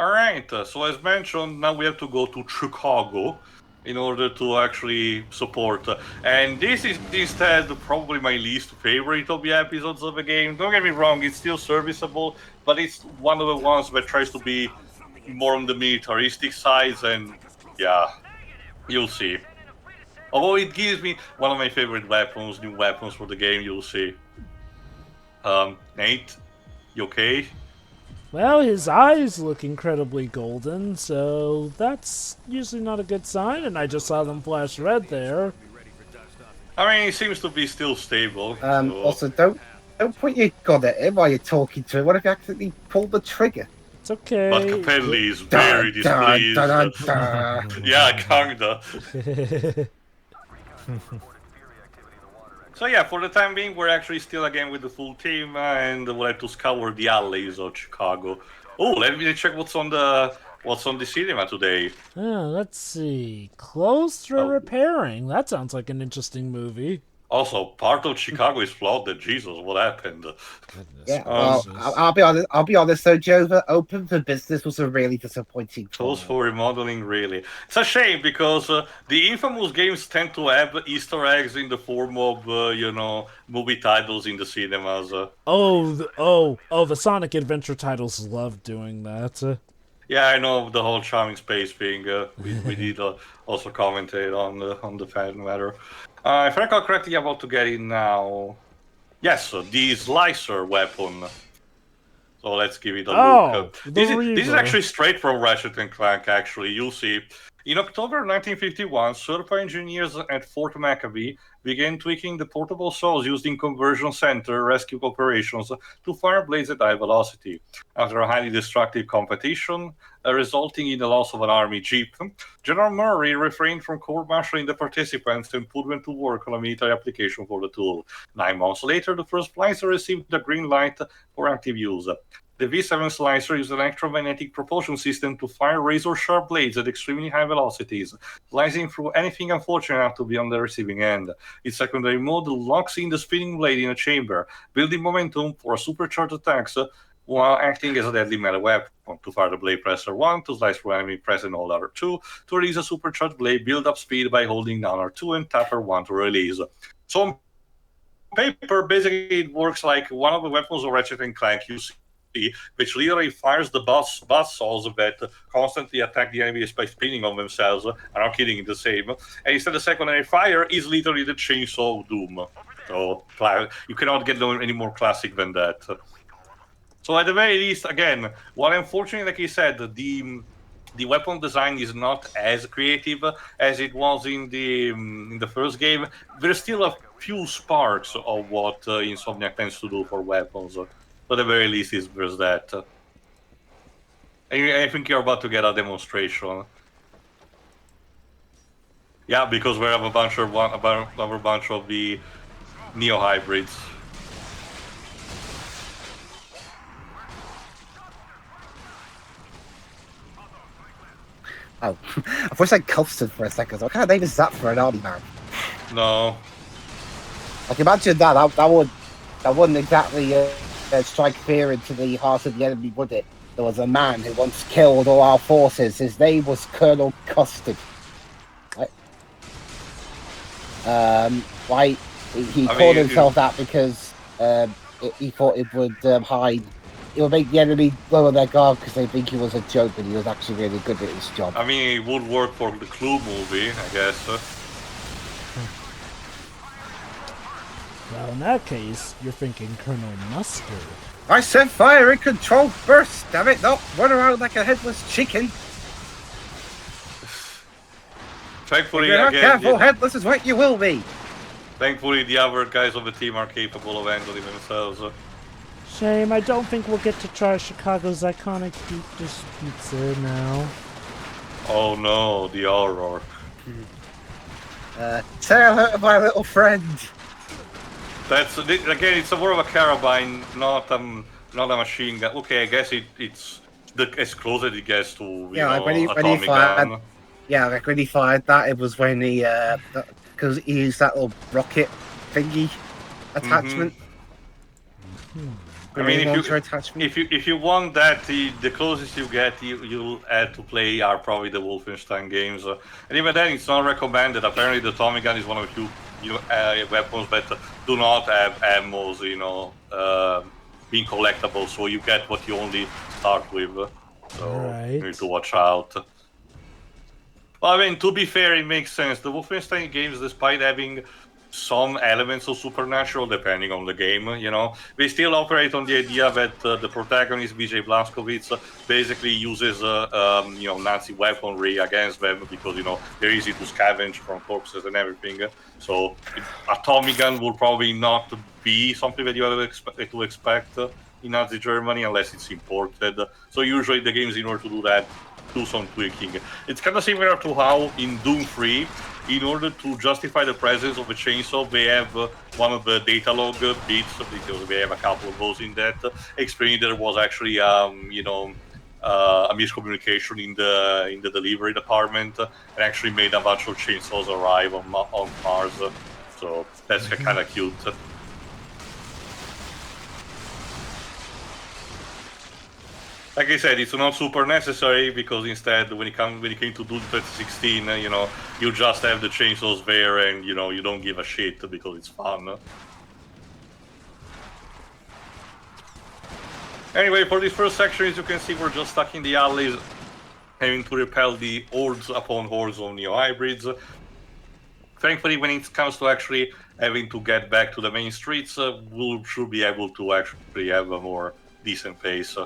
Alright, so as mentioned, now we have to go to Chicago in order to actually support. And this is instead probably my least favorite of the episodes of the game. Don't get me wrong, it's still serviceable, but it's one of the ones that tries to be more on the militaristic sides, and yeah, you'll see. Although it gives me one of my favorite weapons, new weapons for the game, you'll see. Nate, you okay? Well, his eyes look incredibly golden, so that's usually not a good sign, and I just saw them flash red there. I mean, it seems to be still stable. So... Also, don't point your gun at him while you're talking to him. What if you accidentally pull the trigger? It's okay. But Capelli is very displeased. Yeah, kinda. So yeah, for the time being, we're actually still again with the full team, and we'll have to scour the alleys of Chicago. Oh, let me check what's on the cinema today. Let's see. Closed for repairing. That sounds like an interesting movie. Also, part of Chicago is flooded. Jesus, what happened? Goodness yeah, well, I'll be honest. I'll be honest though, Joe. The Open for Business was a really disappointing. Closed for remodeling, really. It's a shame because the infamous games tend to have Easter eggs in the form of, movie titles in the cinemas. The Sonic Adventure titles love doing that. Yeah, I know the whole charming space thing. We did also commentate on the fan matter. If I recall correctly, I'm about to get in now. Yes, the slicer weapon. So let's give it a look. This is actually straight from Ratchet and Clank. Actually, you'll see. In October 1951, SRPA engineers at Fort McAbee began tweaking the portable saws used in conversion center rescue operations to fire blades at high velocity. After a highly destructive competition, resulting in the loss of an army jeep, General Murray refrained from court-martialing the participants and put them to work on a military application for the tool. 9 months later, the first slicer received the green light for active use. The V7 slicer used an electromagnetic propulsion system to fire razor-sharp blades at extremely high velocities, slicing through anything unfortunate enough to be on the receiving end. Its secondary mode locks in the spinning blade in a chamber, building momentum for supercharged attacks while acting as a deadly melee weapon. To fire the blade, press R1. To slice through enemy, press and hold R2. To release a supercharged blade, build up speed by holding down R2 and tap R1 to release. So on paper, basically it works like one of the weapons of Ratchet and Clank you see, which literally fires the buzz saws that constantly attack the enemy by spinning on themselves. I'm not kidding, it's the same. And instead, the secondary fire is literally the chainsaw of doom. So you cannot get any more classic than that. So at the very least, again, while unfortunately, like he said, the weapon design is not as creative as it was in the first game, there's still a few sparks of what Insomniac tends to do for weapons. At the very least, there's that. I think you're about to get a demonstration. Yeah, because we have a bunch of the Neo hybrids. Oh, I thought I said custard for a second. So what kind of name is that for an army man? No. I can imagine that wouldn't exactly strike fear into the heart of the enemy, would it? There was a man who once killed all our forces. His name was Colonel Custard. Right? He called himself that because he thought it would hide. It would make the enemy lower their guard because they think he was a joke, but he was actually really good at his job. I mean, it would work for the Clue movie, I guess. Well, in that case, you're thinking Colonel Mustard. I said fire in controlled bursts, damn it, not run around like a headless chicken. Thankfully, if you're not careful, headless is what you will be. Thankfully, the other guys on the team are capable of handling themselves. Shame, I don't think we'll get to try Chicago's iconic deep dish pizza now. Oh no, the horror. Say hello to my little friend. That's again, it's more of a carabine, not a machine gun. Okay, I guess it's as close as it gets to atomic gun. Yeah, like when he fired that, it was when he because he used that little rocket thingy attachment. I mean, launcher attachment. if you want that, the closest you get, you'll have to play are probably the Wolfenstein games, and even then, it's not recommended. Apparently, the Tommy gun is one of the few weapons that do not have ammos, being collectible, so you get what you only start with. So you need to watch out. Well, I mean, to be fair, it makes sense. The Wolfenstein games, despite having some elements of supernatural, depending on the game, they still operate on the idea that the protagonist, BJ Blazkowicz, basically uses, Nazi weaponry against them because, they're easy to scavenge from corpses and everything. So a Tommy gun will probably not be something that you have to expect in Nazi Germany unless it's imported. So usually the games, in order to do that, do some tweaking. It's kind of similar to how in Doom 3, in order to justify the presence of a chainsaw, they have one of the data log bits, because they have a couple of those in that, explaining there was actually, a miscommunication in the delivery department, and actually made a bunch of chainsaws arrive on Mars. So that's kind of cute. Like I said, it's not super necessary because instead, when it came to Doom 2016, you just have the chainsaws there, and you don't give a shit because it's fun. Anyway, for this first section, as you can see, we're just stuck in the alleys, having to repel the hordes upon hordes of neo-hybrids. Thankfully, when it comes to actually having to get back to the main streets, we should be able to actually have a more decent pace.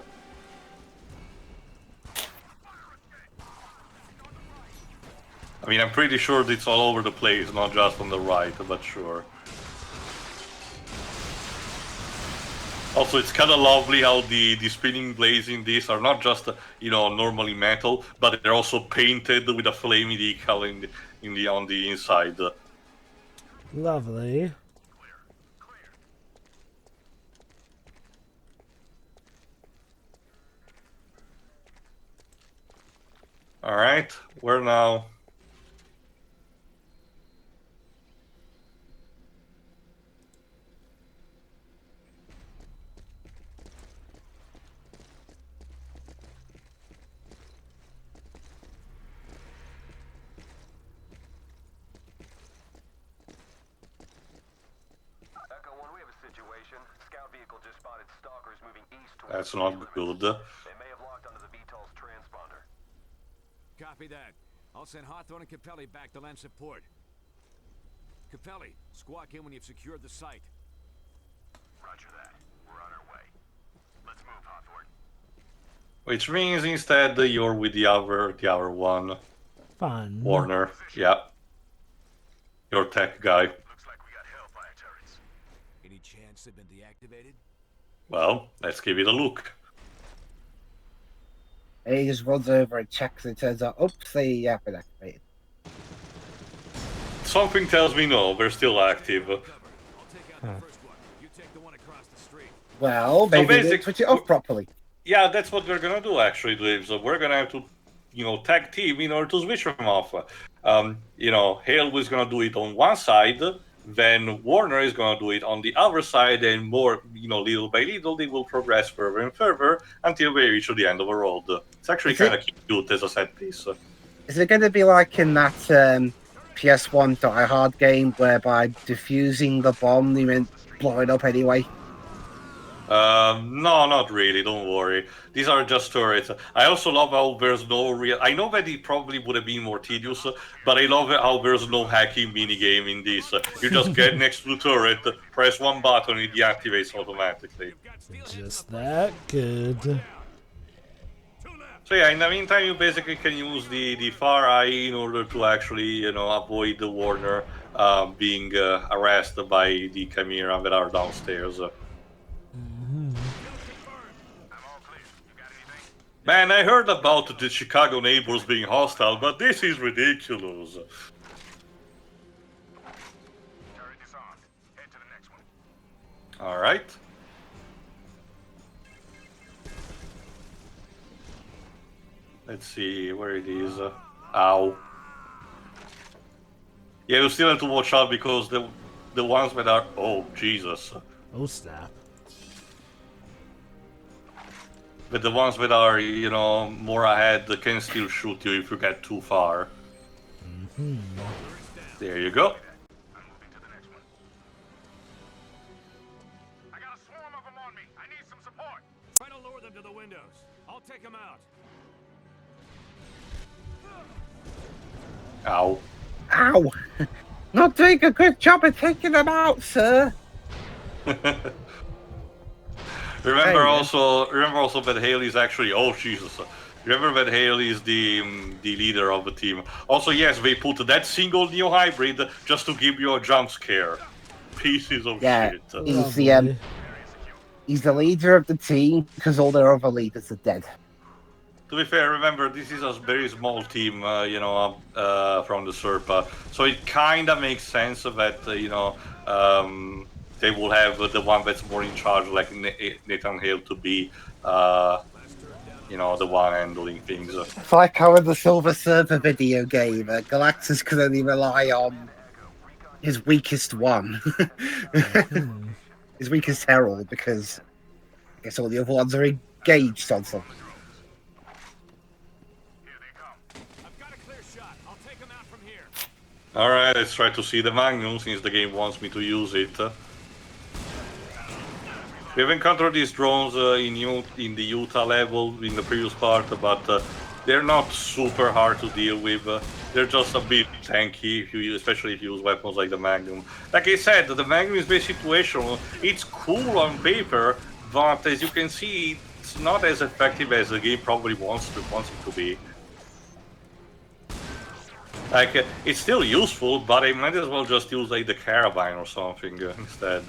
I mean, I'm pretty sure it's all over the place, not just on the right, but sure. Also, it's kind of lovely how the spinning blades in this are not just, normally metal, but they're also painted with a flamey decal on the inside. Lovely. All right, where now? That's not good. They may have locked onto the VTOL's transponder. Copy that. I'll send Hawthorne and Capelli back to lend support. Capelli, squawk in when you've secured the site. Roger that. We're on our way. Let's move, Hawthorne. Which means instead you're with the other one. Fun. Warner, yeah. Your tech guy. Looks like we got Hale planetaries. Any chance they've been deactivated? Well, let's give it a look. He just runs over and checks and turns out, oops, they have been activated. Something tells me no, they're still active. I'll take out the first one. You take the one across the street. Well, maybe they basic- switch it off properly. Yeah, that's what we're gonna do actually, Dave. So we're gonna have to, tag team in order to switch them off. Hale is gonna do it on one side, then Warner is gonna do it on the other side, and more, little by little, they will progress further and further until they reach the end of the road. It's actually kind of cute as a set piece. Is it going to be like in that PS1 Die Hard game whereby defusing the bomb, they meant blow it up anyway? No, not really, don't worry. These are just turrets. I also love how there's no real... I know that it probably would have been more tedious, but I love how there's no hacking minigame in this. You just get next to the turret, press one button, it deactivates automatically. Just that good. So yeah, in the meantime, you basically can use the far eye in order to actually, avoid the Warner being arrested by the Chimera that are downstairs. Man, I heard about the Chicago neighbors being hostile, but this is ridiculous. Turret disarmed. Head to the next one. Alright. Let's see where it is. Ow. Yeah, you still have to watch out because the ones that are... Oh, Jesus. Oh, snap. But the ones that are, you know, more ahead can still shoot you if you get too far. There you go. I'm moving to the next one. I got a swarm of them on me. I need some support. Try to lure them to the windows. I'll take them out. Ow. Ow! Not doing a good job of taking them out, sir. Remember also that Hale is actually. Oh Jesus! Remember that Hale is the leader of the team. Also, yes, they put that single new hybrid just to give you a jump scare. Pieces of Yeah. shit. He's the leader of the team because all their other leaders are dead. To be fair, remember this is a very small team, you know, from the SRPA, so it kind of makes sense that you know they will have the one that's more in charge, like Nathan Hale, to be, you know, the one handling things. It's like how in the Silver Surfer video game, Galactus can only rely on his weakest one, his weakest herald, because I guess all the other ones are engaged on something. I've got a clear shot. I'll take them out from here. All right, let's try to see the Magnum since the game wants me to use it. We've encountered these drones in the Utah level in the previous part, but they're not super hard to deal with. They're just a bit tanky, especially if you use weapons like the Magnum. Like I said, the Magnum is very situational. It's cool on paper, but as you can see, it's not as effective as the game probably wants it to be. Like, it's still useful, but I might as well just use like the Carabine or something instead.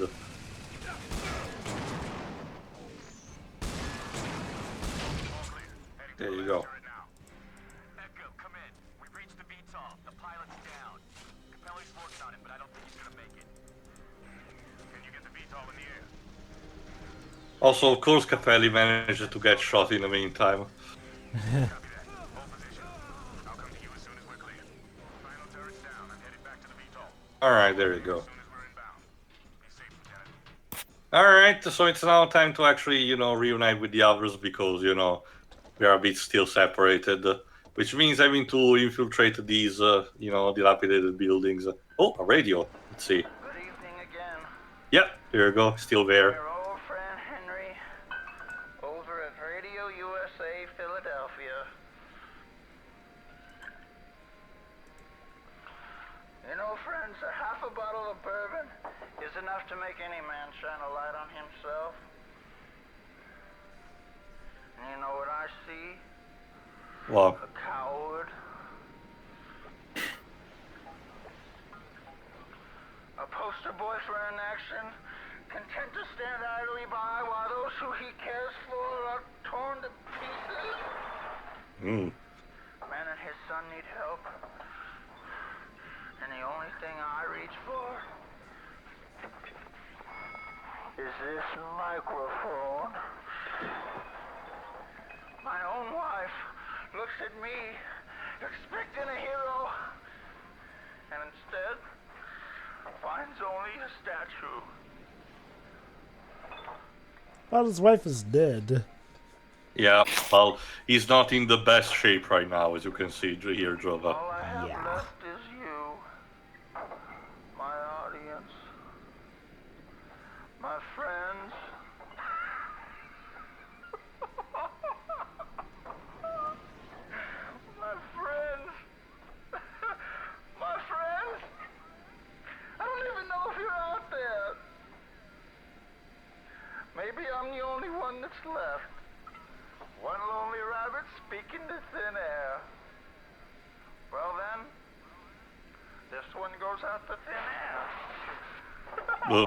There you go. Echo, come in. We've reached the VTOL. The pilot's down. Capelli's working on it, but I don't think he's gonna make it. Can you get the VTOL in the air? Also, of course, Capelli managed to get shot in the meantime. Copy that. Hold position. I'll come to you as soon as we're clear. Final turret's down. I'm headed back to the VTOL. Alright, there you go. As soon as we're inbound. Be safe, Lieutenant. Alright, so it's now time to actually, you know, reunite with the others because, you know, we are a bit still separated. Which means having to infiltrate these, you know, dilapidated buildings. Oh, a radio. Let's see. Good evening again. Yep, there you go. Still there. Your old friend Henry, over at Radio USA Philadelphia. You know, friends, a half a bottle of bourbon is enough to make any man shine a light on himself. And you know what I see? Well, A coward. A poster boy for inaction, content to stand idly by while those who he cares for are torn to pieces. Man and his son need help. And the only thing I reach for is this microphone. My own wife looks at me, expecting a hero, and instead finds only a statue. Well, his wife is dead. yeah, well, he's not in the best shape right now, as you can see here, Jova. All I have Yeah. left is you, my audience, my friends. My friends. My friends. I don't even know if you're out there. Maybe I'm the only one that's left. One lonely rabbit speaking to thin air. Well then, this one goes out to thin air.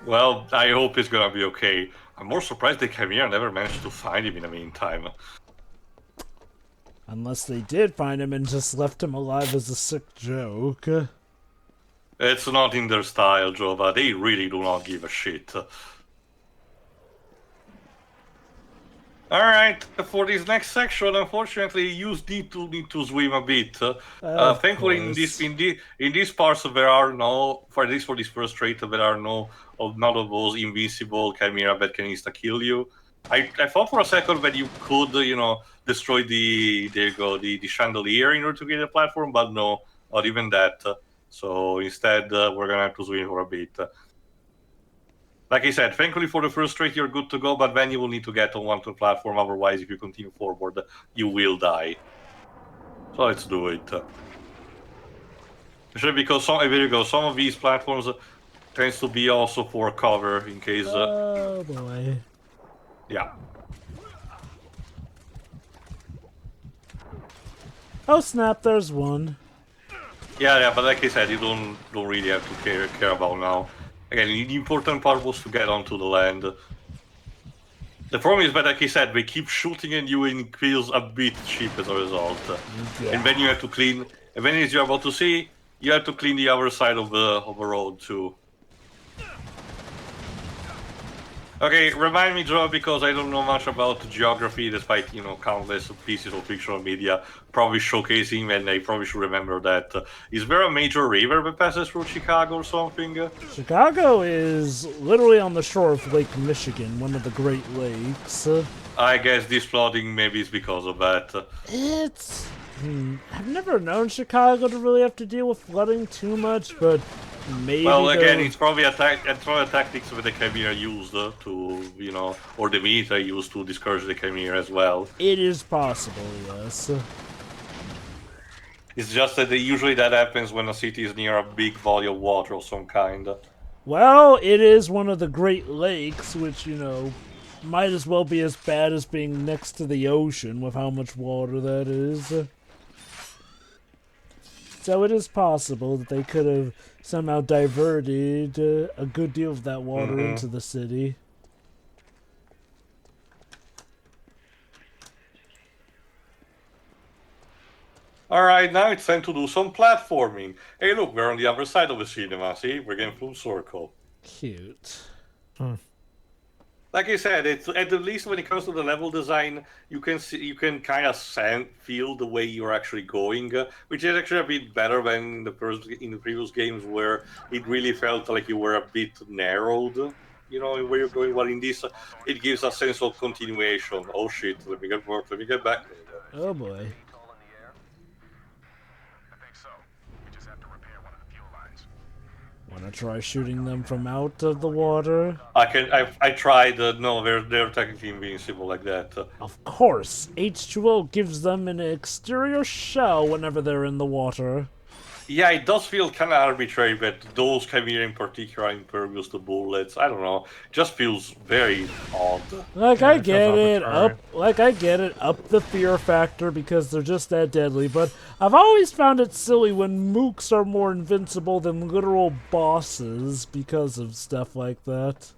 Well, I hope he's gonna be okay. I'm more surprised the Chimera never managed to find him in the meantime. Unless they did find him and just left him alive as a sick joke. It's not in their style, Jova. They really do not give a shit. Alright, for this next section, unfortunately, you need to swim a bit. Of Thankfully, course. in these parts, there are no, for at least for this first trait, there are none of those invincible chimera that can insta kill you. I thought for a second that you could, destroy the chandelier in order to get a platform, but no, not even that. So instead, we're gonna have to swim for a bit. Like I said, thankfully for the first straight you're good to go, but then you will need to get on one to platform, otherwise if you continue forward, you will die. So let's do it. Especially because there you go, some of these platforms tends to be also for cover in case... Oh boy. yeah. Oh snap, there's one. Yeah, but like I said, you don't really have to care about now. Again, the important part was to get onto the land. The problem is that, like I said, they keep shooting at you and it feels a bit cheap as a result. Yeah. And then you have to clean, and then as you're about to see, you have to clean the other side of the road too. Okay, remind me, Joe, because I don't know much about geography, despite, countless pieces of fictional media probably showcasing, and I probably should remember that. Is there a major river that passes through Chicago or something? Chicago is literally on the shore of Lake Michigan, one of the Great Lakes. I guess this flooding maybe is because of that. It's... I've never known Chicago to really have to deal with flooding too much, but maybe... Well, again, it's probably a tactics that the Chimera used to, or the military used to discourage the Chimera as well. It is possible, yes. It's just that usually that happens when a city is near a big body of water of some kind. Well, it is one of the Great Lakes, which, might as well be as bad as being next to the ocean with how much water that is. So it is possible that they could have somehow diverted a good deal of that water into the city. Alright, now it's time to do some platforming. Hey look, we're on the other side of the cinema, see? We're getting full circle. Cute. Like I said, it's at least when it comes to the level design, you can kind of feel the way you're actually going, which is actually a bit better than in the previous games where it really felt like you were a bit narrowed, where you're going. But in this, it gives a sense of continuation. Oh shit! Let me get work. Let me get back. Oh boy. VTOL in the air? I think so. We just have to repair one of the fuel lines. Wanna try shooting them from out of the water? I tried. No, they're technically invincible like that. Of course, H2O gives them an exterior shell whenever they're in the water. Yeah, it does feel kind of arbitrary, but those Chimera in particular are impervious to bullets. I don't know. It just feels very odd. I get it, up the fear factor because they're just that deadly, but I've always found it silly when mooks are more invincible than literal bosses because of stuff like that.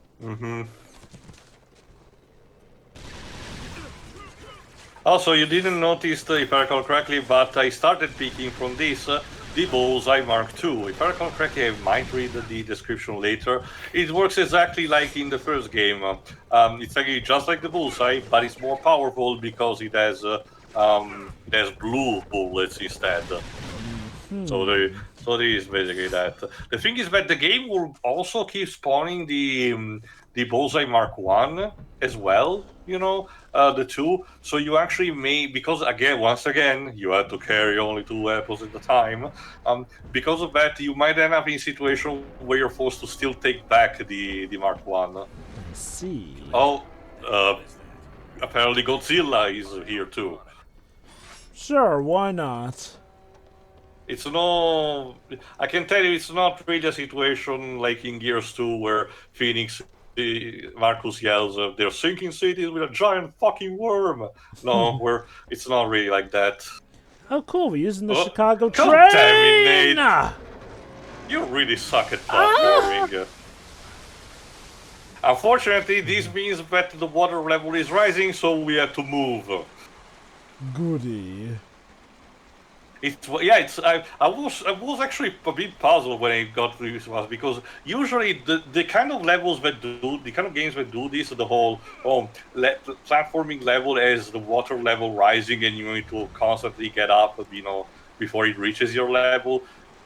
Also, you didn't notice, if I recall correctly, but I started peeking from this, the Bullseye Mark II. If I recall correctly, I might read the description later. It works exactly like in the first game. It's actually just like the Bullseye, but it's more powerful because it has blue bullets instead. So there is basically that. The thing is that the game will also keep spawning the Bullseye Mark I as well, the two. So you actually may, because once again, you have to carry only 2 weapons at a time. Because of that, you might end up in a situation where you're forced to still take back the Mark I. I see. Oh, apparently Godzilla is here too. Sure, why not? I can tell you, it's not really a situation like in Gears 2 where Phoenix, Marcus yells, they're sinking cities with a giant fucking worm. No, it's not really like that. Oh, cool, we're using the Chicago God train! damn it, Nate. You really suck at platforming. Unfortunately, this means that the water level is rising, so we have to move. Goody. I was actually a bit puzzled when I got to this one because usually the kind of levels that do the kind of games that do this, the whole platforming level as the water level rising and you need to constantly get up, before it reaches your level.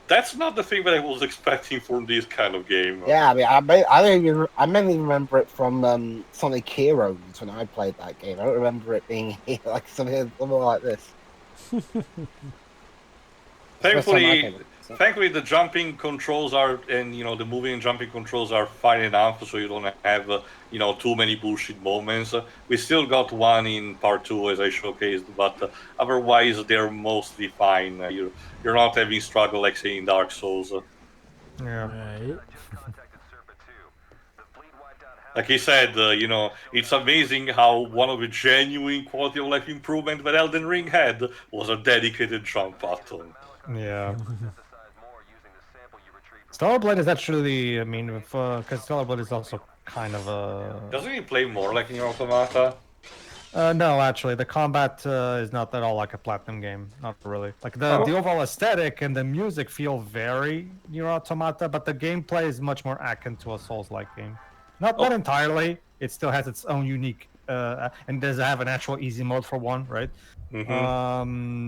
That's not the thing that I was expecting from this kind of game. Yeah, I mean, I mainly remember it from Sonic Heroes when I played that game. I don't remember it being like something like this. First time I Thankfully, played it, so. thankfully, the jumping controls are, and the moving and jumping controls are fine enough, so you don't have, too many bullshit moments. We still got one in part two, as I showcased, but otherwise they're mostly fine. You're not having struggle like say in Dark Souls. Yeah. Right. Just contacted SRPA 2. The fleet wiped out half Like he said, it's amazing how one of the genuine quality of life improvement that Elden Ring had was a dedicated jump button. Yeah. synthesize more using the sample you retrieved. Stellar is actually, I mean, because Stellar is also kind of a. Doesn't he play more like Nier Automata? No, actually, the combat is not at all like a Platinum game. Not really. Like the overall aesthetic and the music feel very Nier Automata, but the gameplay is much more akin to a Souls-like game. Not entirely. It still has its own unique, and does have an actual easy mode for one, right? Mm-hmm.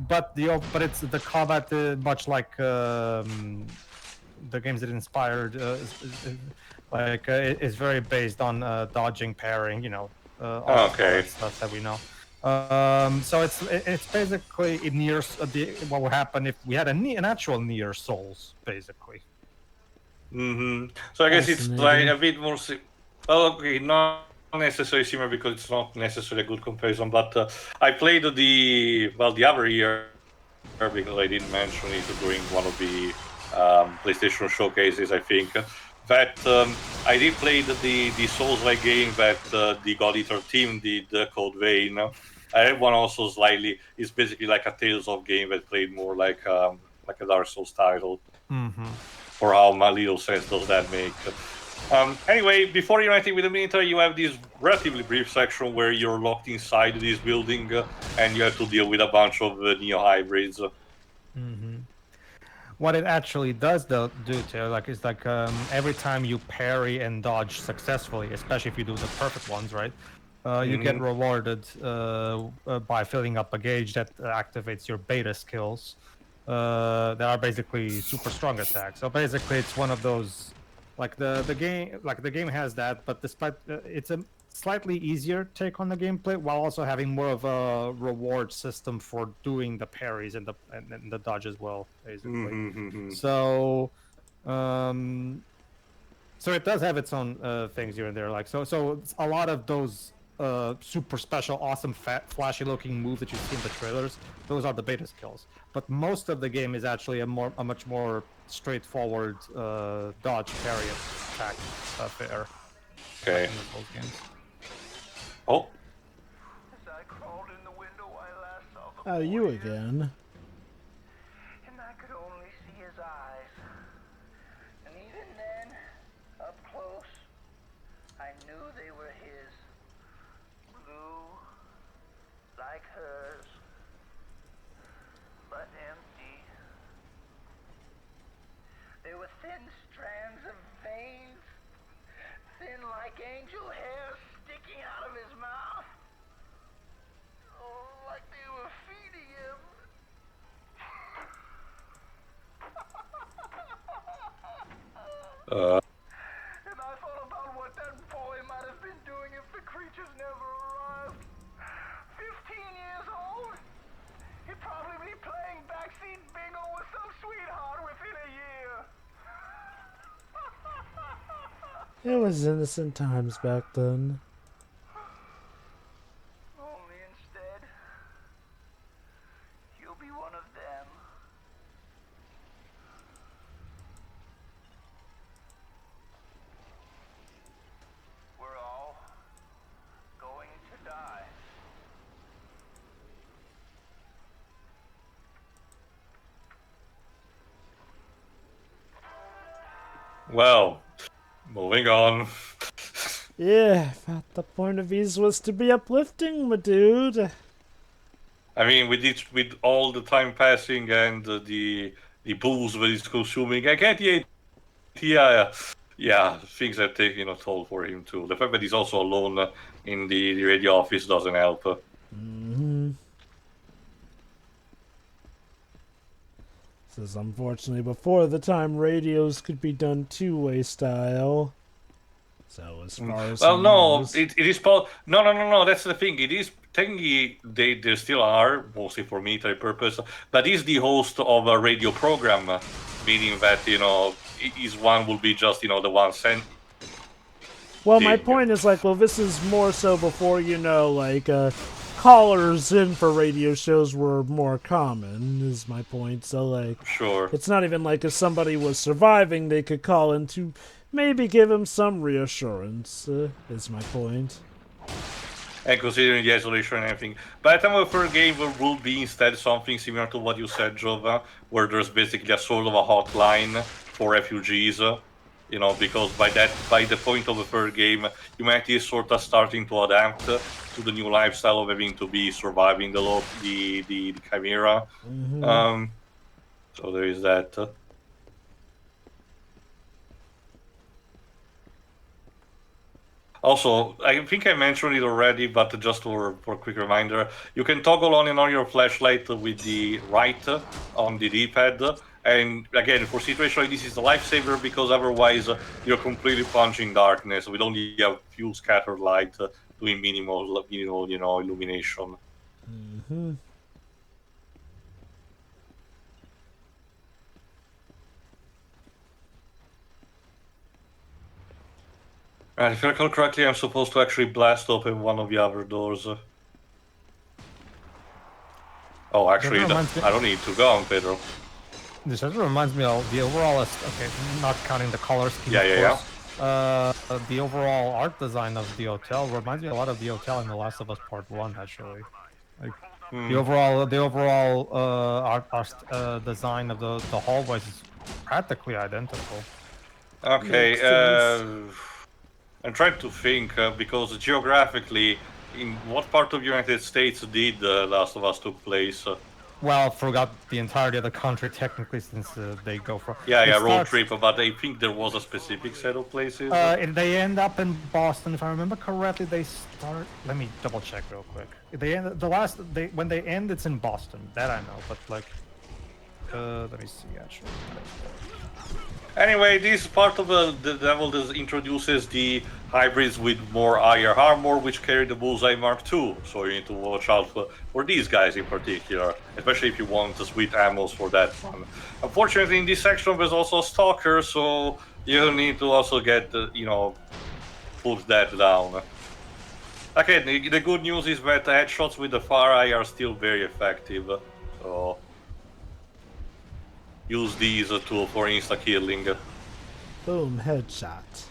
But it's the combat much like the games that inspired is very based on dodging, parrying, all Okay. that stuff that we know. So it's basically it nears what would happen if we had an actual Nier Souls, basically. Mm-hmm. So I guess it's like a bit more. Well, okay, not necessarily similar because it's not necessarily a good comparison. But I played the other year because I didn't mention it during one of the PlayStation showcases. I think that I did play the Souls-like game that the God Eater team did, Code Vein. I had one also slightly. It's basically like a Tales of game that played more like a Dark Souls title. Mm-hmm. For how little sense does that make? Anyway, before uniting with the military, you have this relatively brief section where you're locked inside this building and you have to deal with a bunch of neo hybrids. Mm-hmm. What it actually does do to is every time you parry and dodge successfully, especially if you do the perfect ones, right? You get rewarded by filling up a gauge that activates your beta skills. They are basically super strong attacks. So basically, it's one of those, the game has that, but despite it's a slightly easier take on the gameplay while also having more of a reward system for doing the parries and the dodge as well, basically. So, so it does have its own things here and there. So it's a lot of those super special, awesome, flashy looking moves that you see in the trailers. Those are the beta skills. But most of the game is actually a much more straightforward dodge, parry, attack affair. Okay. Like in those games. Oh. As I crawled in the window, I last saw the Oh, you again. and I could only see his eyes. And even then, up close, I knew they were his. Blue, like hers, but empty. There were thin strands of veins, thin like angel hair sticking out of his mouth. Oh, like they were feeding him. And I thought about what that boy might have been doing if the creatures never arrived. 15 years old? He'd probably be playing backseat bingo with some sweetheart within a year. It was innocent times back then. Only instead, you'll be one of them. We're all going to die. Well, moving on. Yeah, I thought the point of these was to be uplifting, my dude. I mean, with all the time passing and the booze that it's consuming, I get the idea. Yeah, things are taking a toll for him too. The fact that he's also alone in the radio office doesn't help. Mm-hmm. Says, unfortunately, before the time radios could be done two-way style. So as far as Well, he no, knows. it is no. That's the thing. It is technically they still are mostly for military purpose, but he's the host of a radio program, meaning that his one will be just the one sent. Well, my point is like, well, this is more so before callers in for radio shows were more common. Is my point. So like, Sure. it's not even like if somebody was surviving, they could call in to maybe give him some reassurance. Is my point. And considering the isolation and everything. By the time of the third game, there will be instead something similar to what you said, Jova, where there's basically a sort of a hotline for refugees. Because by the point of the third game, humanity is sort of starting to adapt to the new lifestyle of having to be surviving the Chimera. Mm-hmm. So there is that. Also, I think I mentioned it already, but just for a quick reminder, you can toggle on and on your flashlight with the right on the D-pad. And again, for situation like this, is a lifesaver because otherwise you're completely plunged in darkness with only a few scattered light doing minimal, illumination. Mm-hmm. And if I recall correctly, I'm supposed to actually blast open one of the other doors. Oh, actually, I don't need to go on, Pedro. This also reminds me of the overall, okay, not counting the color scheme, Yeah. the overall art design of the hotel reminds me a lot of the hotel in The Last of Us Part 1, actually. Like, the overall art design of the hallways is practically identical. Okay, I'm trying to think, because geographically, in what part of the United States did The Last of Us took place? Well, forgot the entirety of the country technically, since they go from... road trip, but I think there was a specific set of places. They end up in Boston, if I remember correctly. They start... Let me double check real quick. They end when they end, it's in Boston. That I know, but like... let me see, actually. Anyway, this part of the level introduces the hybrids with more higher armor, which carry the Bullseye Mark II. So you need to watch out for these guys in particular, especially if you want the sweet ammos for that one. Unfortunately, in this section, there's also a Stalker, so you need to also get, put that down. Okay, the good news is that headshots with the far eye are still very effective, so... use these tool for insta-killing. Boom, headshot.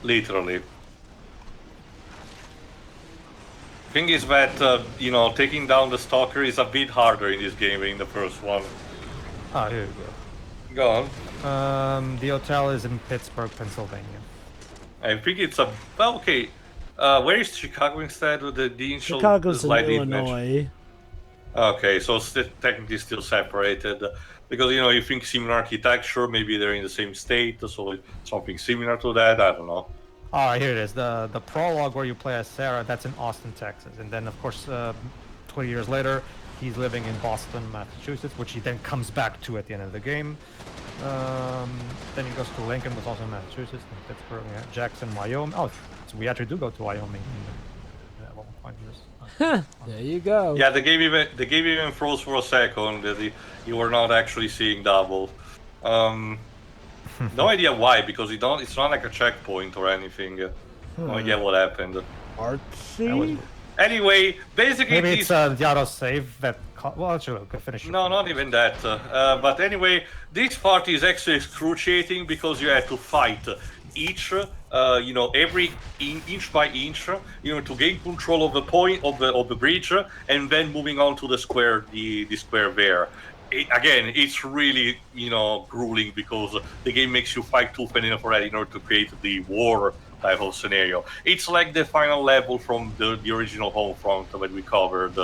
Literally. Thing is that, taking down the Stalker is a bit harder in this game than in the first one. Ah, here you go. Go on. The hotel is in Pittsburgh, Pennsylvania. I think it's a... Well, okay. Where is Chicago instead? The initial... Chicago's in Illinois. Okay, so it's technically still separated. Because, you think similar architecture, maybe they're in the same state, so something similar to that, I don't know. Alright, here it is. The prologue where you play as Sarah, that's in Austin, Texas. And then, of course, 20 years later, he's living in Boston, Massachusetts, which he then comes back to at the end of the game. Then he goes to Lincoln, was also in Massachusetts, and Pittsburgh, Jackson, Wyoming. Oh, so we actually do go to Wyoming. There you go. Yeah, the game even froze for a second. That you were not actually seeing double. No idea why, because it's not like a checkpoint or anything. No idea what happened. Artsy? Anyway, basically maybe it's the autosave that... Well, actually, we can finish it. No, not even that. But anyway, this part is actually excruciating because you have to fight each, every inch by inch, to gain control of the point of the bridge, and then moving on to the square, the square there. Again, it's really, grueling because the game makes you fight tooth and nail for that in order to create the war type of scenario. It's like the final level from the original Homefront that we covered.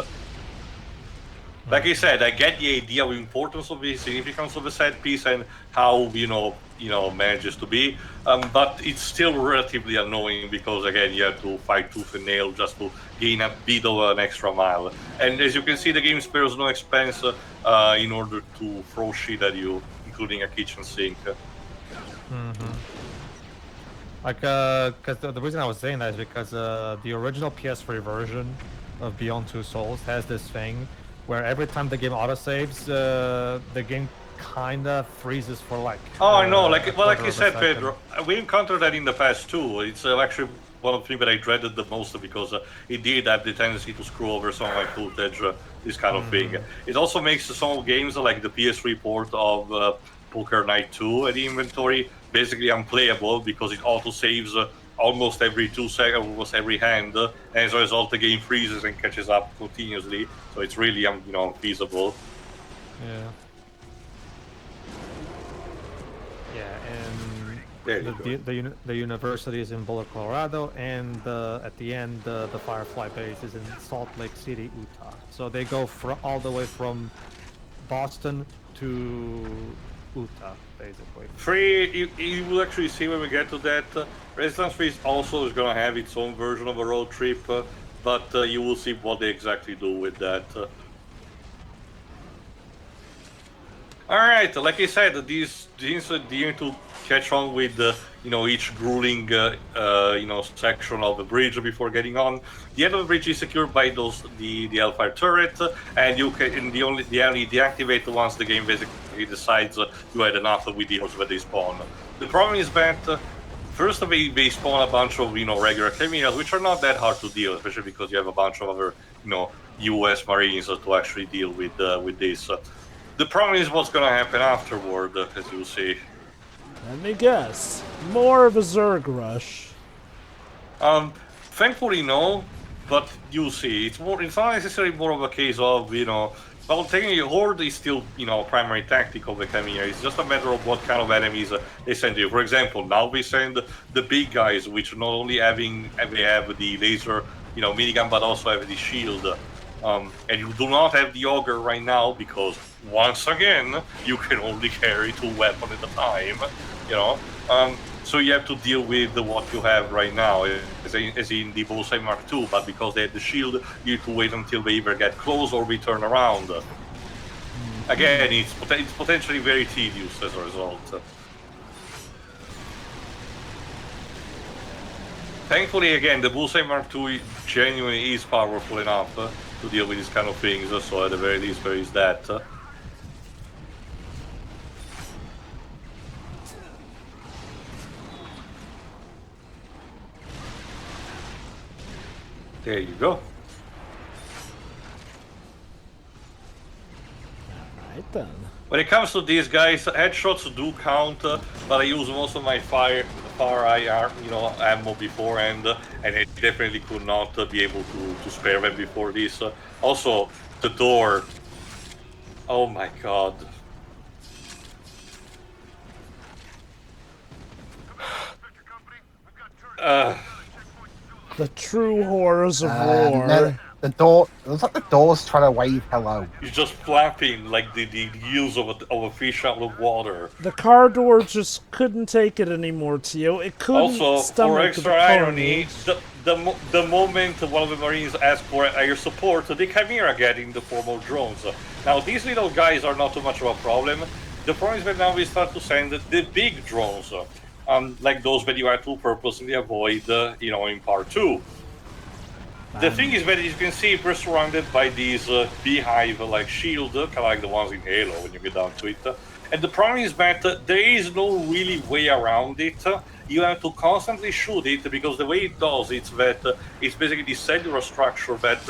Like I said, I get the idea of importance of the significance of a set piece and how manages to be, but it's still relatively annoying because again you have to fight tooth and nail just to gain a bit of an extra mile. And as you can see, the game spares no expense in order to throw shit at you, including a kitchen sink. Like, because the reason I was saying that is because the original PS3 version of Beyond Two Souls has this thing where every time the game autosaves, the game kinda freezes for like. Oh, I know. Like you said, second. Pedro, we encountered that in the past too. It's actually one of the things that I dreaded the most because it did have the tendency to screw over some of my footage, this kind of thing. It also makes some games like the PS3 port of Poker Night 2 and the inventory basically unplayable because it auto-saves almost every 2 seconds, almost every hand, and as a result the game freezes and catches up continuously. So it's really unfeasible. Yeah. Yeah, and There you go. the university is in Boulder, Colorado, and at the end the Firefly base is in Salt Lake City, Utah. So they go all the way from Boston to Utah, basically. You will actually see when we get to that. Resistance 3 also is going to have its own version of a road trip, but you will see what they exactly do with that. Alright, like I said, these are dealing to catch on with each grueling section of the bridge before getting on. The end of the bridge is secured by the Hellfire turret, and you can the only deactivate once the game basically decides you had enough with the heroes when they spawn. The problem is that first they spawn a bunch of regular criminals, which are not that hard to deal, especially because you have a bunch of other U.S. Marines to actually deal with this. The problem is what's going to happen afterward, as you'll see. Let me guess. More of a Zerg rush. Thankfully no, but you'll see. It's not necessarily more of a case of, well, technically Horde is still, primary tactic of the Chimera. It's just a matter of what kind of enemies they send you. For example, now we send the big guys, which not only have the laser, minigun, but also have the shield. And you do not have the Auger right now because, once again, you can only carry 2 weapons at a time, so you have to deal with what you have right now, as in the Bullseye Mark II, but because they have the shield, you need to wait until they either get close or we turn around. Again, it's potentially very tedious as a result. Thankfully, again, the Bullseye Mark II genuinely is powerful enough to deal with these kind of things, so at the very least there is that. There you go. Right then. When it comes to these guys, headshots do count, but I use most of my far IR, ammo beforehand, and I definitely could not be able to spare them before this. Also, the door. Oh my god. The true horrors of war. The door. It looks like the door's trying to wave hello. It's just flapping like the heels of a fish out of water. The car door just couldn't take it anymore, Tio. It couldn't Also, stomach for extra irony, carnage. the moment one of the Marines asked for air support, the Chimera get in the form of drones. Now, these little guys are not too much of a problem. The problem is that now we start to send the big drones, like those that you had to purposely avoid, in part 2. The thing is that, as you can see, we're surrounded by these beehive-like shield, kind of like the ones in Halo when you get down to it. And the problem is that there is no really way around it. You have to constantly shoot it, because the way it does it's that it's basically the cellular structure that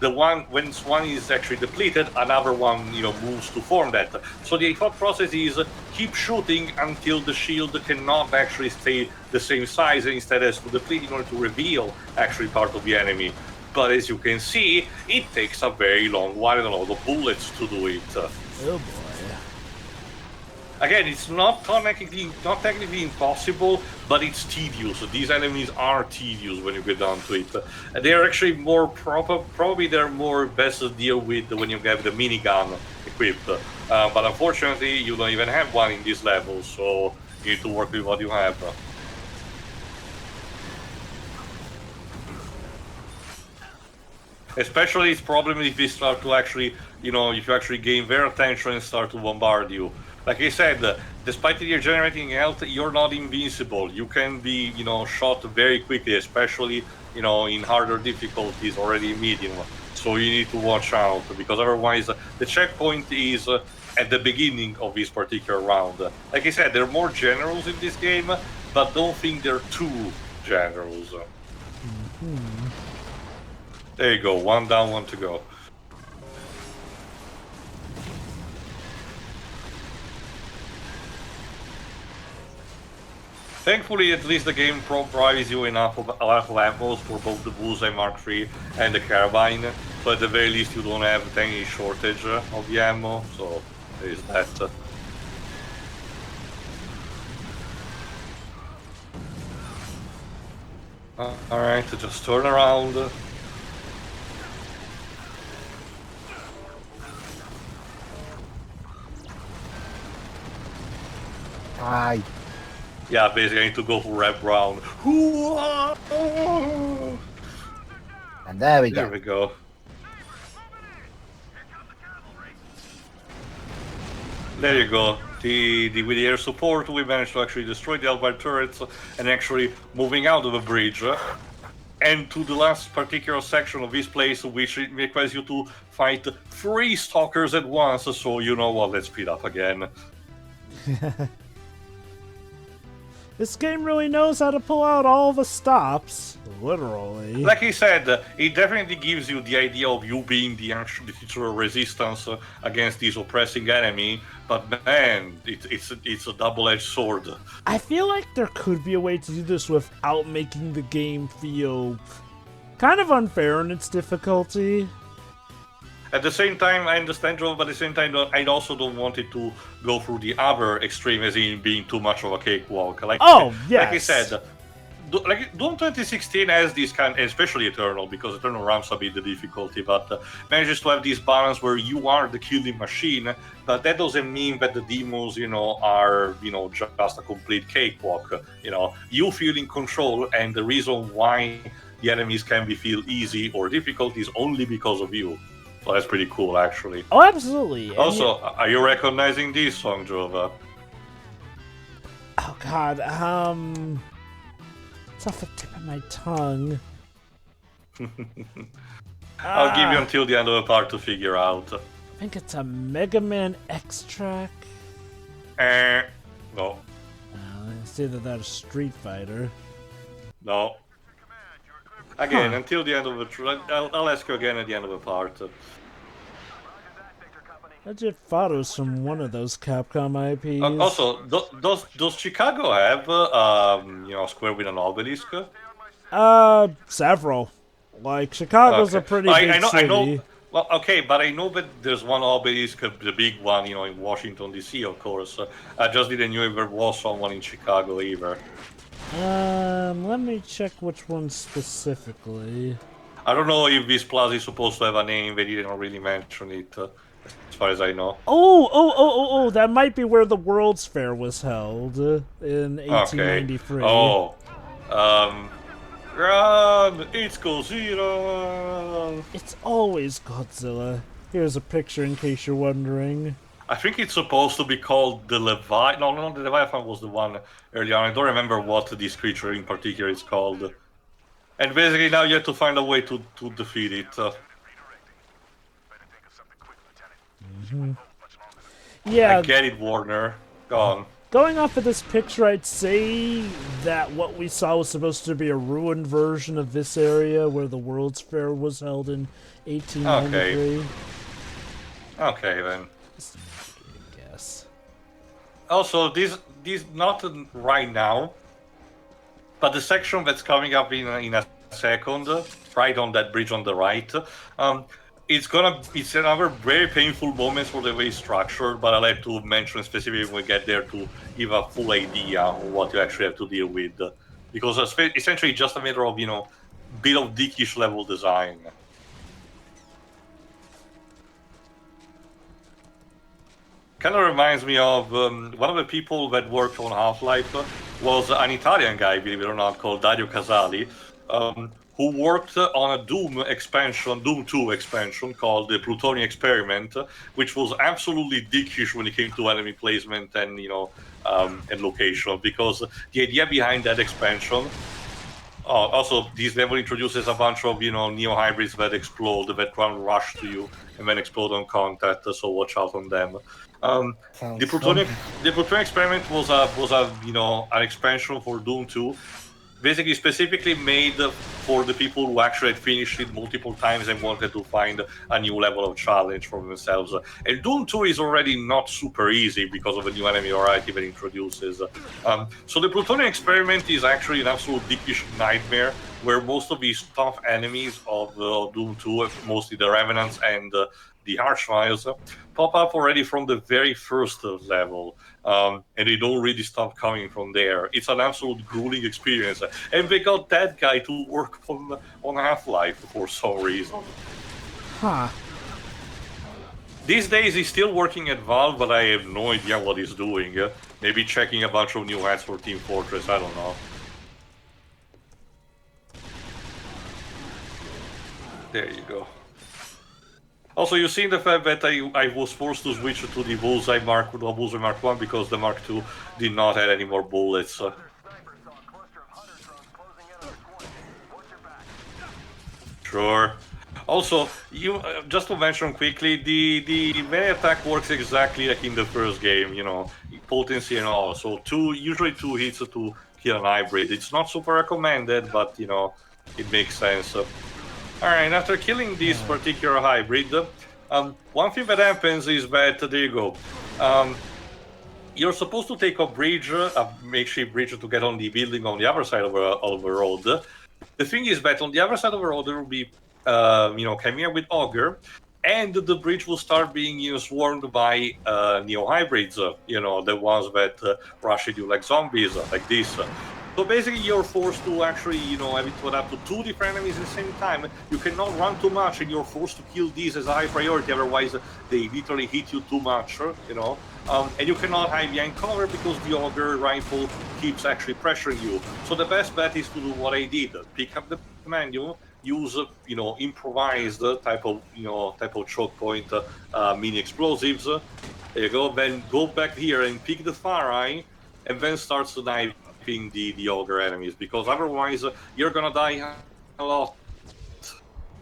when one is actually depleted, another one moves to form that. So the thought process is keep shooting until the shield cannot actually stay the same size, and instead has to deplete in order to reveal actually part of the enemy. But as you can see, it takes a very long while and a lot of bullets to do it. Oh boy. again, it's not technically impossible, but it's tedious. These enemies are tedious when you get down to it. They are actually more probably they're more best to deal with when you have the minigun equipped. But unfortunately, you don't even have one in this level, so you need to work with what you have. Especially it's problem if they start to actually, if you actually gain their attention and start to bombard you. Like I said, despite your generating health, you're not invincible. You can be, shot very quickly, especially, in harder difficulties, already medium. So you need to watch out, because otherwise the checkpoint is at the beginning of this particular round. Like I said, there are more generals in this game, but don't think they're too generals. There you go, one down, one to go. Thankfully, at least the game provides you enough of ammos for both the Bullseye Mark III and the Carbine, but at the very least you don't have any shortage of the ammo, so there is that. Alright, just turn around. Aye. Yeah, basically I need to go for wrap round. And there we There go. we go. There you go. With the air support, we managed to actually destroy the Alpine turrets and actually moving out of the bridge. And to the last particular section of this place, which requires you to fight 3 stalkers at once. So you know what? Let's speed up again. This game really knows how to pull out all the stops, literally. Like I said, it definitely gives you the idea of you being the actual resistance against this oppressing enemy, but man, it's a double-edged sword. I feel like there could be a way to do this without making the game feel kind of unfair in its difficulty. At the same time, I understand, Joe, but at the same time, I also don't want it to go through the other extreme, as in being too much of a cakewalk. Like I said, Doom 2016 has this kind, especially Eternal, because Eternal ramps a bit the difficulty, but manages to have this balance where you are the killing machine, but that doesn't mean that the demons, are, just a complete cakewalk. You feel in control, and the reason why the enemies can feel easy or difficult is only because of you. So that's pretty cool, actually. Oh, absolutely. And Also, are you recognizing this song, Jova? Oh God, it's off the tip of my tongue. I'll give you until the end of the part to figure out. I think it's a Mega Man X track. No. It's either that or Street Fighter. No. Again, until the end of the... I'll ask you again at the end of the part. Legit photos from one of those Capcom IPs. Also, does Chicago have, square with an obelisk? Several. Like, Chicago's a pretty big city. I know. Well, okay, but I know that there's one obelisk, the big one, in Washington, D.C., of course. I just didn't know if there was someone in Chicago either. Let me check which one specifically. I don't know if this plaza is supposed to have a name. They didn't really mention it, as far as I know. Oh, that might be where the World's Fair was held in 1893. Okay. Oh. Run! It's Godzilla! It's always Godzilla. Here's a picture in case you're wondering. I think it's supposed to be called the Leviathan. No, the Leviathan was the one earlier on. I don't remember what this creature in particular is called. And basically now you have to find a way to defeat it. Yeah. I get it, Warner. Go on. Going off of this picture, I'd say that what we saw was supposed to be a ruined version of this area where the World's Fair was held in 1893. Okay, then. I guess. Also, these not right now, but the section that's coming up in a second, right on that bridge on the right, It's another very painful moment for the way it's structured, but I'll have to mention specifically when we get there to give a full idea of what you actually have to deal with. Because it's essentially just a matter of, bit of dickish level design. Kind of reminds me of one of the people that worked on Half-Life was an Italian guy, believe it or not, called Dario Casali, who worked on a Doom 2 expansion called the Plutonium Experiment, which was absolutely dickish when it came to enemy placement and and location, because the idea behind that expansion. Also, this level introduces a bunch of neo hybrids that explode, that run rush to you and then explode on contact. So watch out on them. The Plutonium Experiment was an expansion for Doom 2, basically specifically made for the people who actually had finished it multiple times and wanted to find a new level of challenge for themselves. And Doom 2 is already not super easy because of the new enemy variety that it introduces. So the Plutonium Experiment is actually an absolute dickish nightmare, where most of these tough enemies of Doom 2, mostly the Revenants and the Archviles, pop up already from the very first level. And they don't really stop coming from there. It's an absolute grueling experience. And they got that guy to work on Half-Life for some reason. Huh. These days he's still working at Valve, but I have no idea what he's doing. Maybe checking a bunch of new hats for Team Fortress, I don't know. There you go. Also, you've seen the fact that I was forced to switch to the Bullseye Mark 1 because the Mark II did not have any more bullets. Sure. Also, just to mention quickly, the melee attack works exactly like in the first game, potency and all. So usually two hits to kill an hybrid. It's not super recommended, but it makes sense. Alright, after killing this particular hybrid, one thing that happens is that, there you go, you're supposed to take a bridge, a makeshift bridge, to get on the building on the other side of the road. The thing is that on the other side of the road there will be, Chimera with Augur, and the bridge will start being swarmed by neo-hybrids, the ones that rush at you like zombies, like this. So basically you're forced to actually, have it to adapt to two different enemies at the same time. You cannot run too much and you're forced to kill these as a high priority, otherwise they literally hit you too much, and you cannot hide behind cover because the Augur rifle keeps actually pressuring you. So the best bet is to do what I did. Pick up the menu, use, improvised type of choke point mini explosives. There you go, then go back here and pick the far eye, and then start sniping the Augur enemies, because otherwise you're gonna die a lot.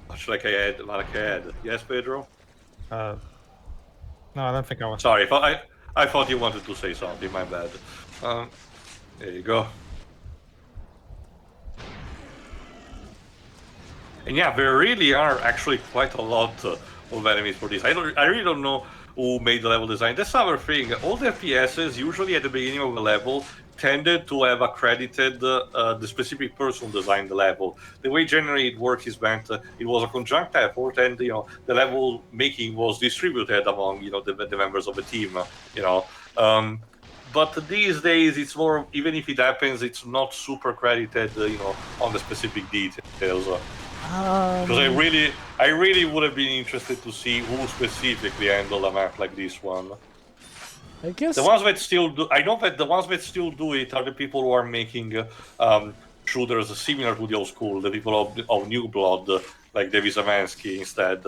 Much like I had. Yes, Pedro? No, I don't think I was. Sorry, I thought you wanted to say something, my bad. There you go. And yeah, there really are actually quite a lot of enemies for this. I really don't know who made the level design. That's another thing. All the FPSs, usually at the beginning of the level, tended to have accredited the specific person who designed the level. The way generally it works is that it was a conjunct effort, and the level making was distributed among the members of the team. But these days it's more, even if it happens, it's not super credited, on the specific details. Because I really would have been interested to see who specifically handled a map like this one. I guess the ones that still do. I know that the ones that still do it are the people who are making shooters similar to the old school, the people of New Blood, like David Zamansky instead.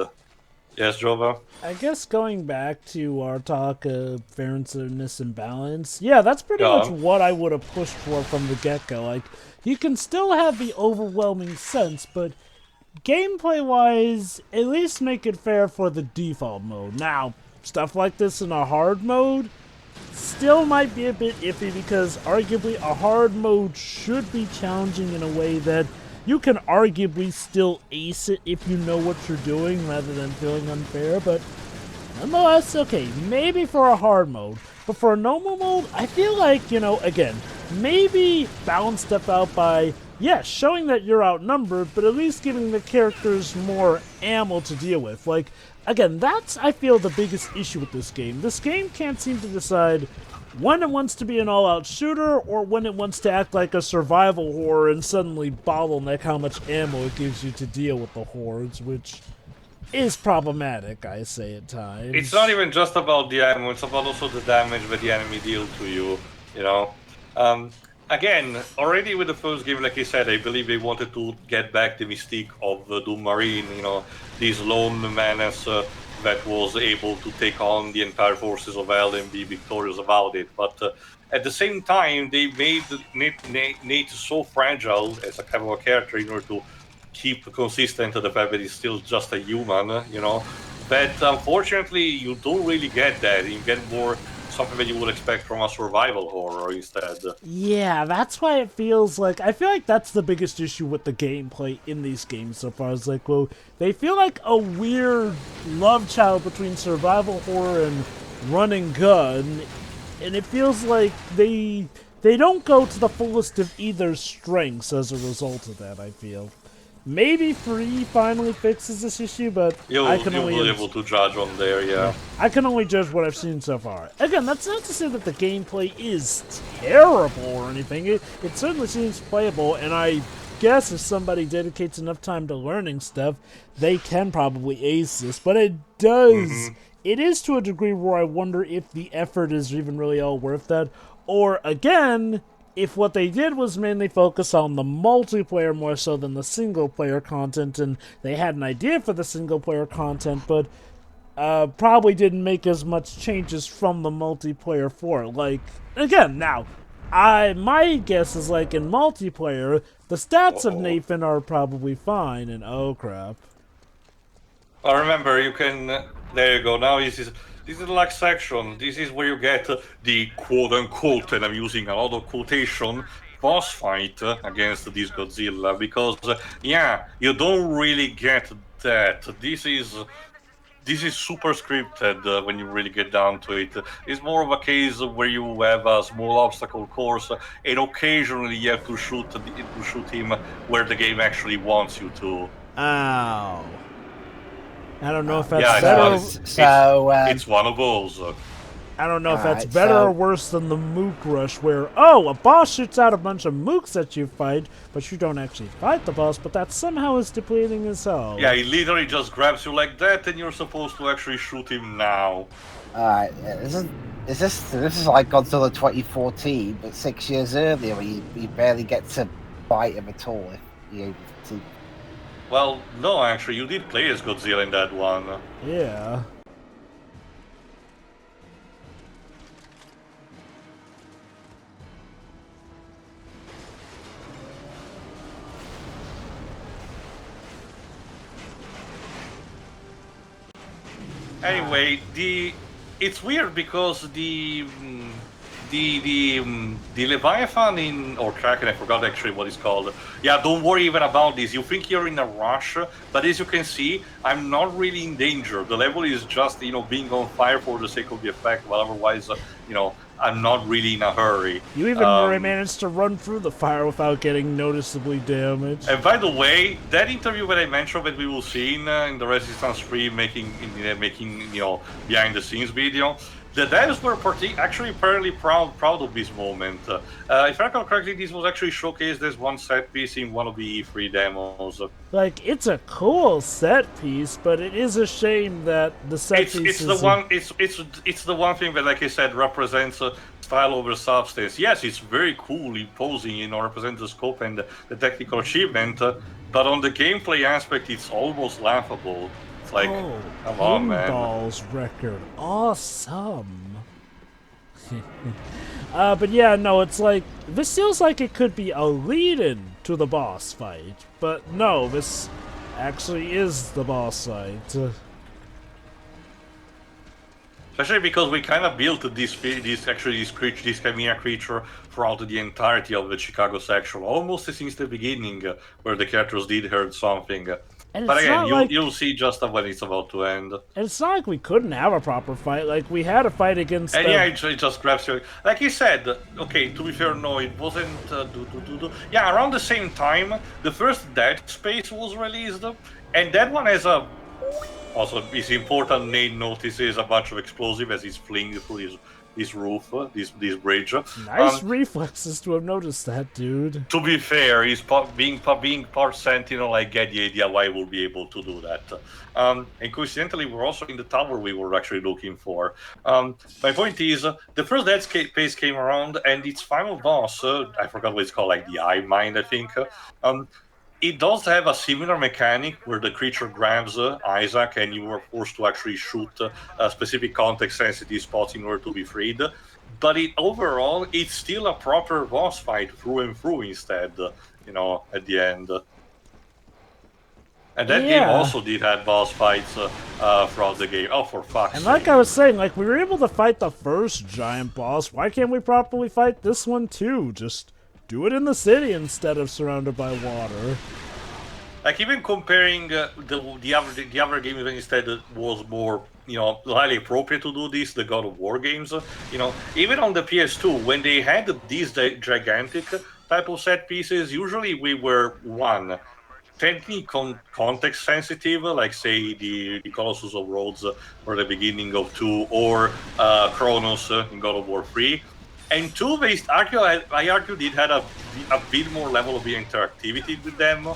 Yes, Jova? I guess going back to our talk of fairness and balance, yeah, that's pretty much what I would have pushed for from the get-go. Like, you can still have the overwhelming sense, but gameplay-wise, at least make it fair for the default mode. Now, stuff like this in a hard mode still might be a bit iffy, because arguably a hard mode should be challenging in a way that you can arguably still ace it if you know what you're doing rather than feeling unfair, but nonetheless, okay, maybe for a hard mode. But for a normal mode, I feel like, again, maybe balance stuff out by, yeah, showing that you're outnumbered, but at least giving the characters more ammo to deal with. Like, again, that's, I feel, the biggest issue with this game. This game can't seem to decide when it wants to be an all-out shooter or when it wants to act like a survival horror and suddenly bottleneck how much ammo it gives you to deal with the hordes, which is problematic, I say at times. It's not even just about the ammo, it's about also the damage that the enemy deal to you, you know? Again, already with the first game, like I said, I believe they wanted to get back the mystique of the Doom Marine, you know, this lone menace that was able to take on the entire forces of Hell and be victorious about it. But at the same time, they made Nate so fragile as a kind of a character in order to keep consistent to the fact that he's still just a human, you know, that unfortunately you don't really get that. You get more something that you would expect from a survival horror instead. Yeah, that's why it feels like... I feel like that's the biggest issue with the gameplay in these games so far. It's like, well, they feel like a weird love child between survival horror and run and gun, and it feels like they don't go to the fullest of either strengths as a result of that, I feel. Maybe 3 finally fixes this issue, but I can only... You'll be able to judge on there, yeah. I can only judge what I've seen so far. Again, that's not to say that the gameplay is terrible or anything. It certainly seems playable, and I guess if somebody dedicates enough time to learning stuff, they can probably ace this. But it does... It is to a degree where I wonder if the effort is even really all worth that. Or, again, if what they did was mainly focus on the multiplayer more so than the single-player content, and they had an idea for the single-player content, but probably didn't make as much changes from the multiplayer for it. Like, again, now, my guess is, like, in multiplayer, the stats of Nathan are probably fine, and oh crap. I remember, you can... there you go, now this is the like section. This is where you get the quote-unquote, and I'm using a lot of quotation, boss fight against this Godzilla, because, yeah, you don't really get that. This is super scripted when you really get down to it. It's more of a case where you have a small obstacle course, and occasionally you have to shoot him where the game actually wants you to. Ow. I don't know if that's yeah, better. It's one of those. I don't know if that's better or worse than the Mook Rush, where, oh, a boss shoots out a bunch of Mooks that you fight, but you don't actually fight the boss, but that somehow is depleting as hell. Yeah, he literally just grabs you like that, and you're supposed to actually shoot him now. Alright, this is like Godzilla 2014, but 6 years earlier, where you barely get to fight him at all. If you're able to. Well, no, actually, you did play as Godzilla in that one. Yeah. Anyway, it's weird because the Leviathan or Kraken, I forgot actually what it's called. Yeah, don't worry even about this. You think you're in a rush, but as you can see, I'm not really in danger. The level is just, being on fire for the sake of the effect, but otherwise, I'm not really in a hurry. You even managed to run through the fire without getting noticeably damaged. And by the way, that interview that I mentioned that we will see in the Resistance 3 making behind the scenes video, the devs were actually apparently proud of this moment. If I recall correctly, this was actually showcased as one set piece in one of the E3 demos. Like, it's a cool set piece, but it is a shame that the set piece is... It's the one thing that, like I said, represents style over substance. Yes, it's very cool, imposing, represents the scope and the technical achievement, but on the gameplay aspect, it's almost laughable. Like, come on, man. Pinball's record. Awesome. But yeah, no, it's like, this feels like it could be a lead-in to the boss fight. But no, this actually is the boss fight. Especially because we kind of built this Chimera creature throughout the entirety of the Chicago section, almost since the beginning, where the characters did heard something. And But it's again, not like you'll see just when it's about to end. and it's not like we couldn't have a proper fight. Like we had a fight against. And yeah, it just grabs you. Like you said, okay, to be fair, no, it wasn't. Yeah, around the same time, the first Dead Space was released, and that one has a. Also, it's important. Nate notices a bunch of explosive as he's fleeing through this roof, this bridge. Nice reflexes to have noticed that, dude. To be fair, he's being part Sentinel. I get the idea why we'll be able to do that. And coincidentally, we're also in the tower we were actually looking for. My point is, the first Dead Space came around, and its final boss, I forgot what it's called, like the Eye Mind, I think. It does have a similar mechanic where the creature grabs Isaac and you are forced to actually shoot specific context-sensitive spots in order to be freed. But overall, it's still a proper boss fight through and through instead, at the end. And that game also did have boss fights throughout the game. Oh, for fuck's sake. And like I was saying, like we were able to fight the first giant boss. Why can't we properly fight this one too? Just do it in the city instead of surrounded by water. Like even comparing the other games that instead was more highly appropriate to do this, the God of War games. Even on the PS2 when they had these gigantic type of set pieces, usually we were technically context sensitive, like say the Colossus of Rhodes or the beginning of 2, or Chronos in God of War 3. And 2, I argue it had a bit more level of interactivity with them,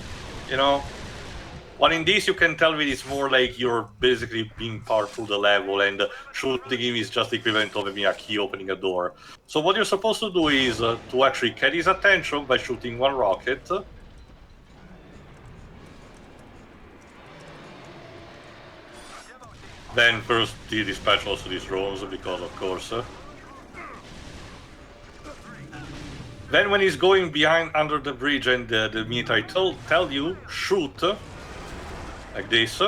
But in this, you can tell me it's more like you're basically being part through the level, and shooting him is just the equivalent of having a key opening a door. So what you're supposed to do is to actually get his attention by shooting one rocket. Then first dispatch also these drones, because of course. Then when he's going behind under the bridge and the military tell you, shoot, like this.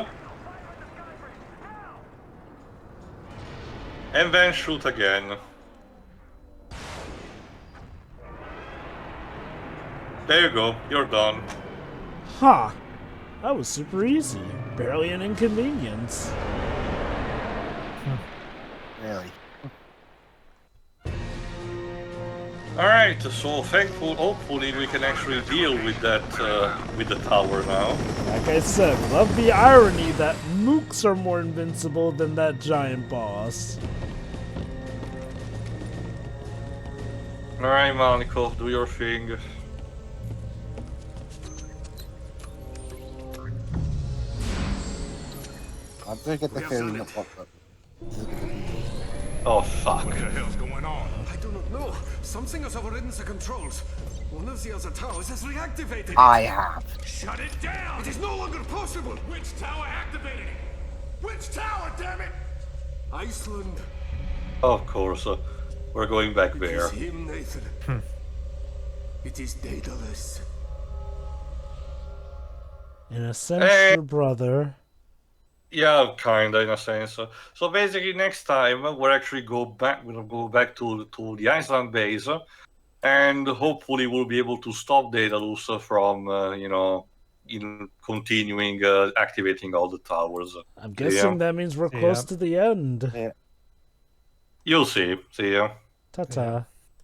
And then shoot again. There you go, you're done. Huh. That was super easy. Barely an inconvenience. Really. Alright, so hopefully we can actually deal with that, with the tower now. Like I said, love the irony that mooks are more invincible than that giant boss. Alright, Monaco, do your thing. I do get the feeling that what Oh, fuck. What the hell's going on? I do not know. Something has overridden the controls. One of the other towers has reactivated. I have. Shut it down! It is no longer possible. Which tower activated it? Which tower, damn it? Iceland. Of course, we're going back It there. is him, Nathan. It is Daedalus. In a sense, your brother. Yeah, kinda in a sense. So basically, next time we'll actually we'll go back to the Iceland base, and hopefully we'll be able to stop Daedalus from in continuing activating all the towers. I'm guessing that means we're close to the end. Yeah. You'll see. See ya. Ta-ta.